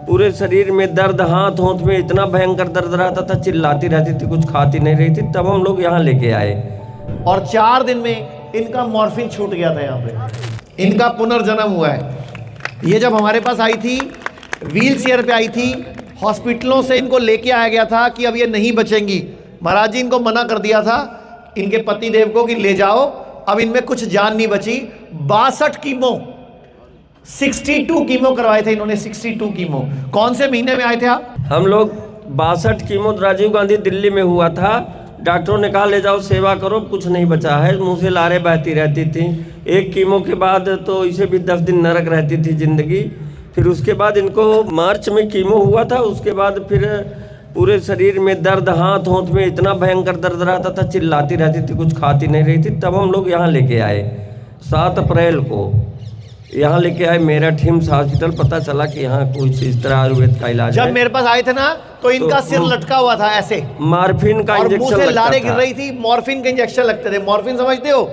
पूरे शरीर में दर्द, हाथ होंठ में इतना भयंकर दर्द रहता था, चिल्लाती रहती थी, कुछ खाती नहीं रही थी। तब हम लोग यहाँ लेके आए और 4 दिन में इनका मॉर्फिन छूट गया था। यहाँ पे इनका पुनर्जन्म हुआ है। ये जब हमारे पास आई थी, व्हील चेयर पे आई थी, हॉस्पिटलों से इनको लेके आया गया था कि अब ये नहीं बचेंगी। महाराज जी इनको मना कर दिया था इनके पति देव को कि ले जाओ, अब इनमें कुछ जान नहीं बची। 62 कीमो, 62 कीमो करवाए थे इन्होंने, 62 कीमो। कौन से महीने में आए थे आप? हम लोग। 62 कीमो राजीव गांधी दिल्ली में हुआ था। डॉक्टरों ने कहा ले जाओ, सेवा करो, कुछ नहीं बचा है। मुंह से लारें बहती रहती थी। एक कीमो के बाद तो इसे भी 10 दिन नरक रहती थी जिंदगी। फिर उसके बाद इनको मार्च में कीमो हुआ था। उसके बाद फिर पूरे शरीर में दर्द, हाथ होंठ में इतना भयंकर दर्द रहता था, चिल्लाती रहती थी, कुछ खाती नहीं रही थी। तब हम लोग यहाँ लेके आए 7 अप्रैल को। यहाँ लेके आए मेरठ हिम्स हॉस्पिटल। पता चला कि यहाँ कुछ इस तरह आयुर्वेद का इलाज जब है। मेरे पास आए थे ना तो इनका सिर लटका हुआ था ऐसे, मॉर्फिन का और मुंह इंजेक्शन से लगता लारें गिर था। रही थी। मॉर्फिन के इंजेक्शन लगते थे। मॉर्फिन समझते हो?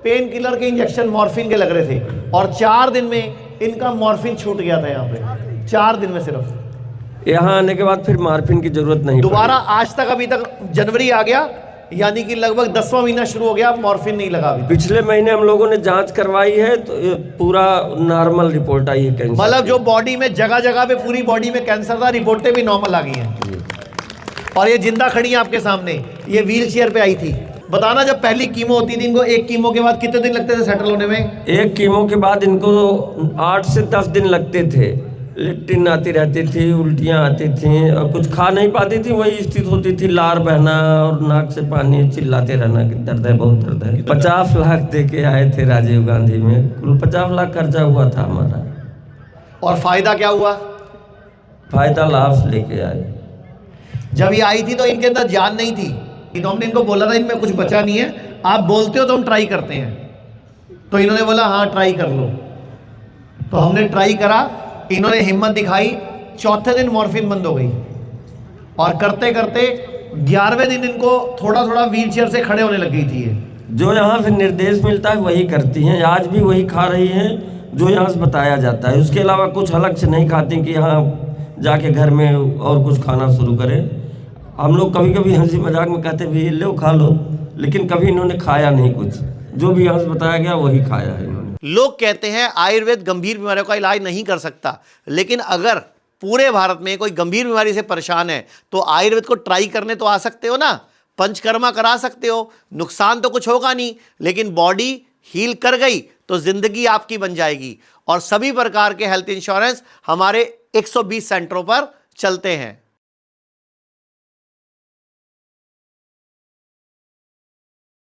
पेन किलर के इंजेक्शन मॉर्फिन के लग रहे थे। और 4 दिन में इनका मॉर्फिन छूट गया था। यहाँ पे 4 दिन में सिर्फ। यहाँ आने के बाद फिर मॉर्फिन की जरूरत नहीं दोबारा आज तक, अभी तक जनवरी आ गया, यानी कि लगभग 10वां महीना शुरू हो गया, मॉर्फिन नहीं लगा अभी। पिछले महीने हम लोगों ने जांच करवाई है तो ये पूरा नॉर्मल रिपोर्ट आई है कैंसर। मतलब जो बॉडी में जगह जगह पे, पूरी बॉडी में कैंसर था, रिपोर्टें भी नॉर्मल आ गई हैं। और ये जिंदा खड़ी है आपके सामने। ये व्हील चेयर पे आई थी। बताना, जब पहली कीमो होती थी इनको, एक कीमो के बाद कितने दिन लगते थे सेटल होने में? एक कीमो के बाद इनको 8 से 10 दिन लगते थे। लेट्रिन आती रहती थी, उल्टियाँ आती थी और कुछ खा नहीं पाती थी। वही स्थिति होती थी, लार बहना और नाक से पानी, चिल्लाते रहना कि दर्द है, बहुत दर्द है। 50 लाख दे के आए थे राजीव गांधी में। कुल 50 लाख खर्चा हुआ था हमारा। और फायदा क्या हुआ? फायदा लाभ लेके आए। जब ये आई थी तो इनके अंदर जान नहीं थी। तो हमने इनको बोला था इनमें कुछ बचा नहीं है, आप बोलते हो तो हम ट्राई करते हैं। तो इन्होंने बोला हाँ ट्राई कर लो। तो हमने ट्राई करा, इन्होंने हिम्मत दिखाई। 4थे दिन मॉर्फिन बंद हो गई। और करते करते 11वें दिन इनको थोड़ा थोड़ा व्हील चेयर से खड़े होने लग गई थी ये। जो यहाँ फिर निर्देश मिलता है वही करती हैं। आज भी वही खा रही हैं जो यहाँ से बताया जाता है। उसके अलावा कुछ अलग से नहीं खाती कि यहाँ जाके घर में और कुछ खाना शुरू करें। हम लोग कभी कभी हंसी मजाक में कहते भी लो खा लो, लेकिन कभी इन्होंने खाया नहीं कुछ। जो भी यहाँ से बताया गया वही खाया है इन्होंने। लोग कहते हैं आयुर्वेद गंभीर बीमारियों का इलाज नहीं कर सकता, लेकिन अगर पूरे भारत में कोई गंभीर बीमारी से परेशान है तो आयुर्वेद को ट्राई करने तो आ सकते हो ना। पंचकर्मा करा सकते हो, नुकसान तो कुछ होगा नहीं, लेकिन बॉडी हील कर गई तो जिंदगी आपकी बन जाएगी। और सभी प्रकार के हेल्थ इंश्योरेंस हमारे 120 सेंटरों पर चलते हैं।